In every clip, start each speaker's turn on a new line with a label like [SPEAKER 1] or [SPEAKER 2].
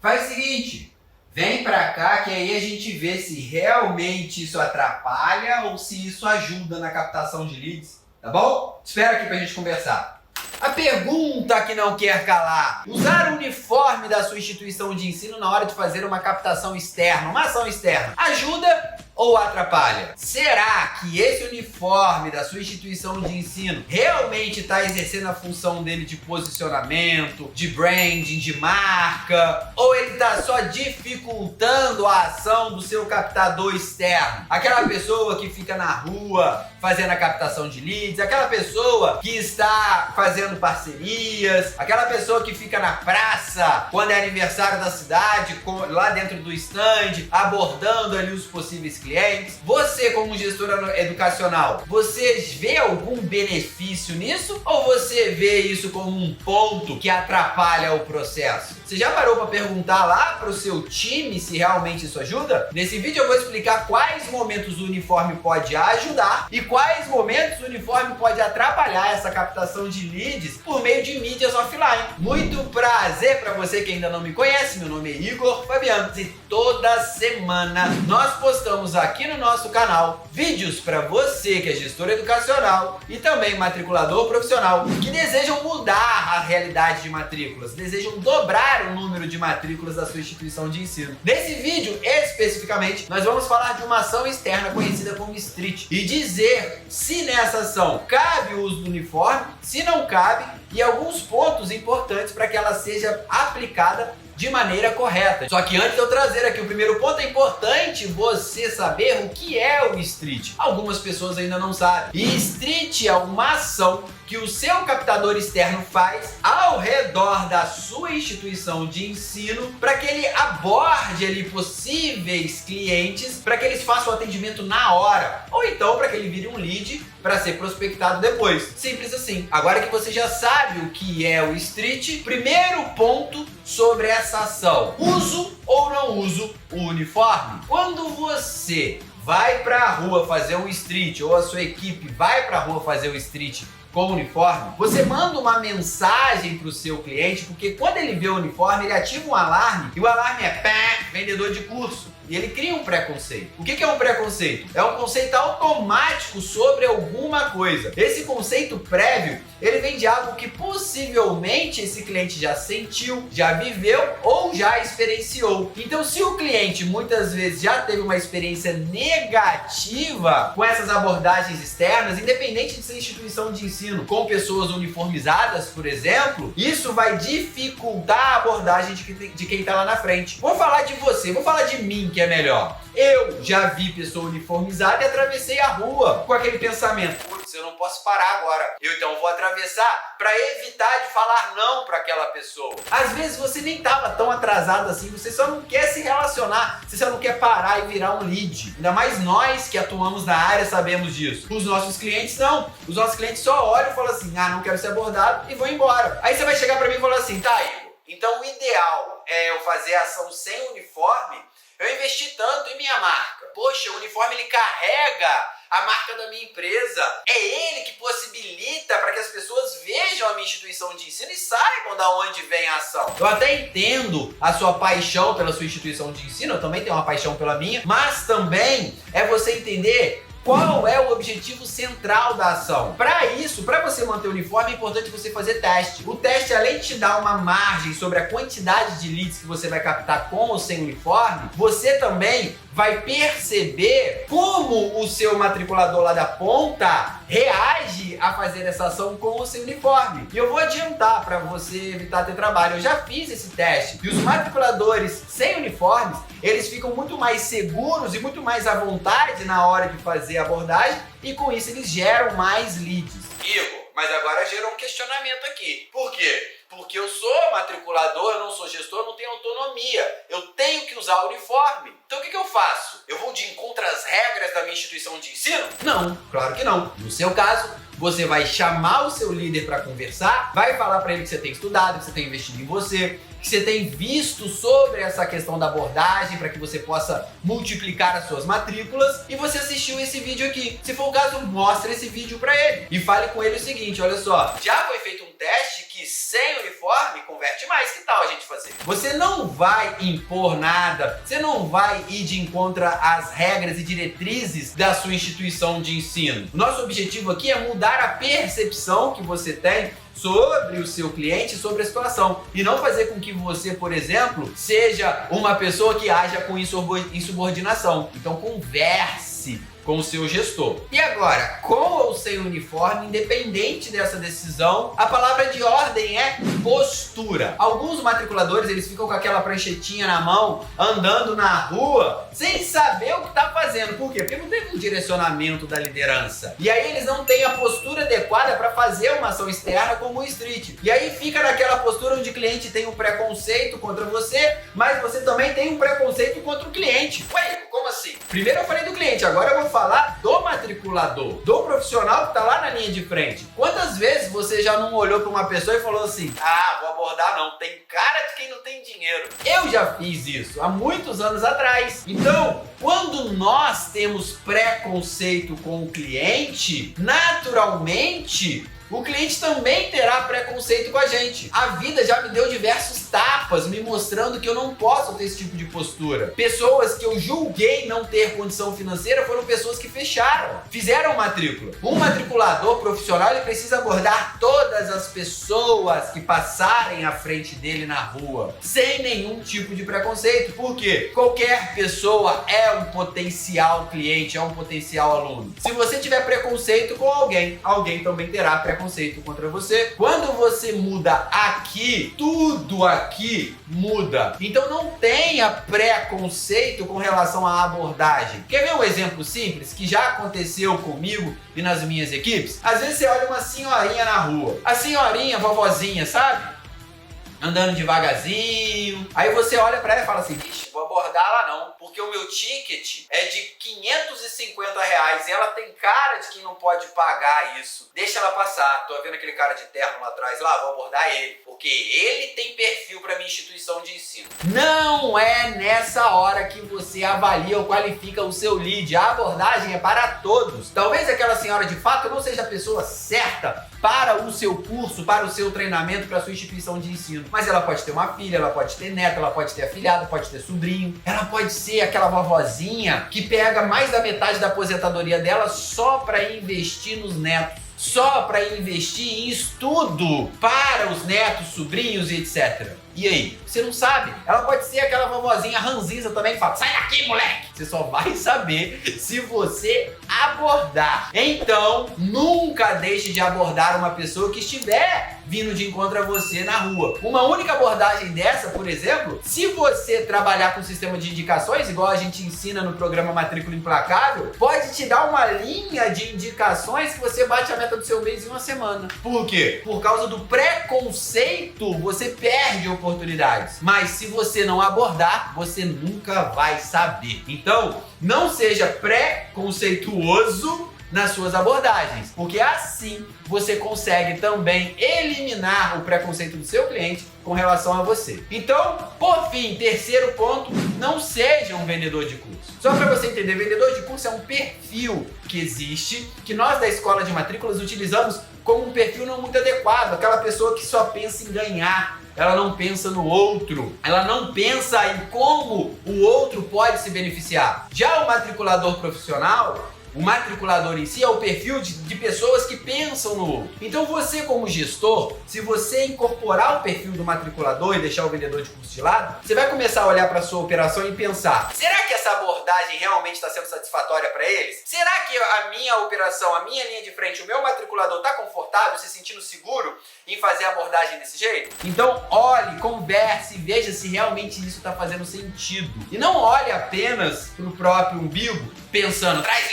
[SPEAKER 1] Faz o seguinte, vem pra cá que aí a gente vê se realmente isso atrapalha ou se isso ajuda na captação de leads, tá bom? Espera aqui pra gente conversar. A pergunta que não quer calar: usar o uniforme da sua instituição de ensino na hora de fazer uma captação externa, uma ação externa, ajuda ou atrapalha? Será que esse uniforme da sua instituição de ensino realmente está exercendo a função dele de posicionamento, de branding, de marca? Ou ele está só dificultando a ação do seu captador externo? Aquela pessoa que fica na rua fazendo a captação de leads, aquela pessoa que está fazendo parcerias, aquela pessoa que fica na praça quando é aniversário da cidade, lá dentro do stand, abordando ali os possíveis clientes. Você, como gestora educacional, você vê algum benefício nisso? Ou você vê isso como um ponto que atrapalha o processo? Você já parou para perguntar lá para o seu time se realmente isso ajuda? Nesse vídeo eu vou explicar quais momentos o uniforme pode ajudar e quais momentos o uniforme pode atrapalhar essa captação de leads por meio de mídias offline. Muito prazer para você que ainda não me conhece, meu nome é Igor Fabiano e toda semana nós postamos aqui no nosso canal vídeos para você que é gestor educacional e também matriculador profissional que desejam mudar a realidade de matrículas, desejam dobrar o número de matrículas da sua instituição de ensino. Nesse vídeo, especificamente, nós vamos falar de uma ação externa conhecida como Street e dizer se nessa ação cabe o uso do uniforme, se não cabe e alguns pontos importantes para que ela seja aplicada de maneira correta. Só que antes de eu trazer aqui o primeiro ponto, é importante você saber o que é o Street. Algumas pessoas ainda não sabem. E Street é uma ação que o seu captador externo faz ao redor da sua instituição de ensino para que ele aborde ali possíveis clientes, para que eles façam o atendimento na hora, ou então para que ele vire um lead para ser prospectado depois. Simples assim. Agora que você já sabe o que é o Street, primeiro ponto sobre essa ação: uso ou não uso o uniforme? Quando você vai para a rua fazer um Street, ou a sua equipe vai para a rua fazer o Street com o uniforme, você manda uma mensagem para o seu cliente, porque quando ele vê o uniforme, ele ativa um alarme, e o alarme é pá, vendedor de curso. E ele cria um preconceito. O que é um preconceito? É um conceito automático sobre alguma coisa. Esse conceito prévio, ele vem de algo que possivelmente esse cliente já sentiu, já viveu ou já experienciou. Então, se o cliente muitas vezes já teve uma experiência negativa com essas abordagens externas, independente de ser instituição de ensino, com pessoas uniformizadas, por exemplo, isso vai dificultar a abordagem de quem está lá na frente. Vou falar de você, vou falar de mim, que é melhor. Eu já vi pessoa uniformizada e atravessei a rua com aquele pensamento: putz, eu não posso parar agora, eu então vou atravessar para evitar de falar não para aquela pessoa. Às vezes você nem estava tão atrasado assim, você só não quer se relacionar, você só não quer parar e virar um lead. Ainda mais nós que atuamos na área sabemos disso. Os nossos clientes não. Os nossos clientes só olham e falam assim: ah, não quero ser abordado, e vão embora. Aí você vai chegar para mim e falar assim: tá, Igor, então o ideal é eu fazer ação sem uniforme. Eu investi tanto em minha marca. Poxa, o uniforme ele carrega a marca da minha empresa. É ele que possibilita para que as pessoas vejam a minha instituição de ensino e saibam de onde vem a ação. Eu até entendo a sua paixão pela sua instituição de ensino, eu também tenho uma paixão pela minha, mas também é você entender qual é o objetivo central da ação. Para isso, para você manter o uniforme, é importante você fazer teste. O teste, além de te dar uma margem sobre a quantidade de leads que você vai captar com ou sem uniforme, você também vai perceber como o seu matriculador lá da ponta reage a fazer essa ação com o seu uniforme. E eu vou adiantar para você evitar ter trabalho. Eu já fiz esse teste e os matriculadores sem uniformes, eles ficam muito mais seguros e muito mais à vontade na hora de fazer a abordagem e com isso eles geram mais leads. Igor, mas agora gerou um questionamento aqui. Por quê? Porque eu sou matriculador, eu não sou gestor, eu não tenho autonomia. Eu tenho que usar o uniforme. Então o que eu faço? Eu vou de encontro às regras da minha instituição de ensino? Não, claro que não. No seu caso, você vai chamar o seu líder para conversar, vai falar para ele que você tem estudado, que você tem investido em você, que você tem visto sobre essa questão da abordagem para que você possa multiplicar as suas matrículas e você assistiu esse vídeo aqui. Se for o caso, mostre esse vídeo para ele e fale com ele o seguinte: olha só, já foi feito um teste que sem uniforme converte mais. Que tal a gente fazer? Você não vai impor nada, você não vai ir de encontro às regras e diretrizes da sua instituição de ensino. O nosso objetivo aqui é mudar a percepção que você tem sobre o seu cliente, sobre a situação, e não fazer com que você, por exemplo, seja uma pessoa que haja com insubordinação. Então converse com o seu gestor. E agora, com ou sem uniforme, independente dessa decisão, a palavra de ordem é postura. Alguns matriculadores, eles ficam com aquela pranchetinha na mão, andando na rua, sem saber o que está fazendo. Por quê? Porque não tem um direcionamento da liderança. E aí eles não têm a postura adequada para fazer uma ação externa como o street. E aí fica naquela postura onde o cliente tem um preconceito contra você, mas você também tem um preconceito contra o cliente. Ué, como assim? Primeiro eu falei do cliente, agora eu vou falar do matriculador, do profissional que tá lá na linha de frente. Quantas vezes você já não olhou para uma pessoa e falou assim: ah, vou abordar não, tem cara de quem não tem dinheiro. Eu já fiz isso há muitos anos atrás. Então, quando nós temos preconceito com o cliente, naturalmente o cliente também terá preconceito com a gente. A vida já me deu diversos tapas, me mostrando que eu não posso ter esse tipo de postura. Pessoas que eu julguei não ter condição financeira foram pessoas que fecharam, fizeram matrícula. Um matriculador profissional, ele precisa abordar todas as pessoas que passarem à frente dele na rua, sem nenhum tipo de preconceito. Por quê? Qualquer pessoa é um potencial cliente, é um potencial aluno. Se você tiver preconceito com alguém, alguém também terá preconceito contra você. Quando você muda aqui, tudo aqui muda. Então não tenha preconceito com relação à abordagem. Quer ver um exemplo simples que já aconteceu comigo e nas minhas equipes? Às vezes você olha uma senhorinha na rua, a senhorinha, vovozinha, sabe? Andando devagarzinho. Aí você olha pra ela e fala assim: vixe, vou abordar ela não, porque o meu ticket é de R$550 e ela tem cara de quem não pode pagar isso. Deixa ela passar. Tô vendo aquele cara de terno lá atrás lá, vou abordar ele, porque ele tem perfil pra minha instituição de ensino. Não é nessa hora que você avalia ou qualifica o seu lead. A abordagem é para todos. Talvez aquela senhora de fato não seja a pessoa certa para o seu curso, para o seu treinamento, para a sua instituição de ensino. Mas ela pode ter uma filha, ela pode ter neta, ela pode ter afilhado, pode ter sobrinho. Ela pode ser aquela vovozinha que pega mais da metade da aposentadoria dela só para investir nos netos, só para investir em estudo para os netos, sobrinhos e etc. E aí? Você não sabe? Ela pode ser aquela vovozinha ranzinza também que fala: sai daqui, moleque! Você só vai saber se você abordar. Então, nunca deixe de abordar uma pessoa que estiver vindo de encontro a você na rua. Uma única abordagem dessa, por exemplo, se você trabalhar com sistema de indicações, igual a gente ensina no programa Matrícula Implacável, pode te dar uma linha de indicações que você bate a meta do seu mês em uma semana. Por quê? Por causa do preconceito, você perde oportunidades. Mas se você não abordar, você nunca vai saber. Então, não seja preconceituoso nas suas abordagens, porque assim você consegue também eliminar o preconceito do seu cliente com relação a você. Então, por fim, terceiro ponto, não seja um vendedor de curso. Só para você entender, vendedor de curso é um perfil que existe, que nós da Escola de Matrículas utilizamos como um perfil não muito adequado, aquela pessoa que só pensa em ganhar. Ela não pensa no outro, ela não pensa em como o outro pode se beneficiar. Já o matriculador profissional, o matriculador em si é o perfil de pessoas que pensam no outro. Então você, como gestor, se você incorporar o perfil do matriculador e deixar o vendedor de curso de lado, você vai começar a olhar para a sua operação e pensar: será que essa abordagem realmente está sendo satisfatória para eles? Será que a minha operação, a minha linha de frente, o meu matriculador está confortável, se sentindo seguro em fazer a abordagem desse jeito? Então olhe, converse e veja se realmente isso está fazendo sentido. E não olhe apenas para o próprio umbigo, pensando: traz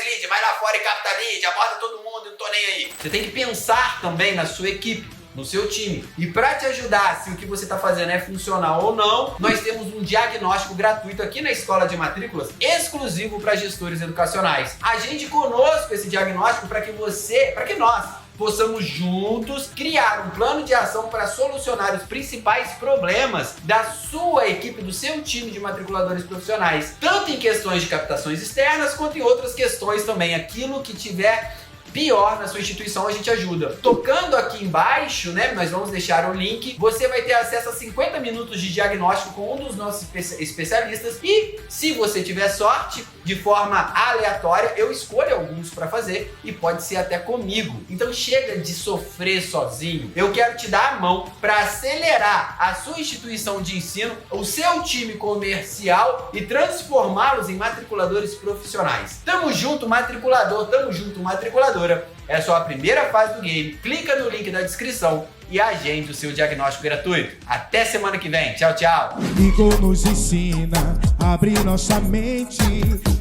[SPEAKER 1] lead, vai lá fora e capta lead, aborda todo mundo, não tô nem aí. Você tem que pensar também na sua equipe, no seu time. E para te ajudar, se o que você está fazendo é funcional ou não, nós temos um diagnóstico gratuito aqui na Escola de Matrículas, exclusivo para gestores educacionais. Agende conosco esse diagnóstico para que nós possamos juntos criar um plano de ação para solucionar os principais problemas da sua equipe, do seu time de matriculadores profissionais, tanto em questões de captações externas quanto em outras questões também, aquilo que tiver pior na sua instituição, a gente ajuda. Tocando aqui embaixo, né, nós vamos deixar o link, você vai ter acesso a 50 minutos de diagnóstico com um dos nossos especialistas e, se você tiver sorte, de forma aleatória, eu escolho alguns para fazer e pode ser até comigo. Então chega de sofrer sozinho. Eu quero te dar a mão para acelerar a sua instituição de ensino, o seu time comercial e transformá-los em matriculadores profissionais. Tamo junto, matriculador, tamo junto, matriculadora. É só a primeira fase do game. Clica no link da descrição e agende o seu diagnóstico gratuito. Até semana que vem. Tchau, tchau.
[SPEAKER 2] Igor nos ensina a abrir nossa mente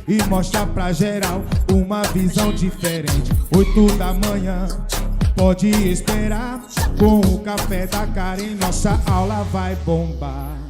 [SPEAKER 2] e mostra pra geral uma visão diferente. 8 da manhã, pode esperar. Com o café da Karen, nossa aula vai bombar.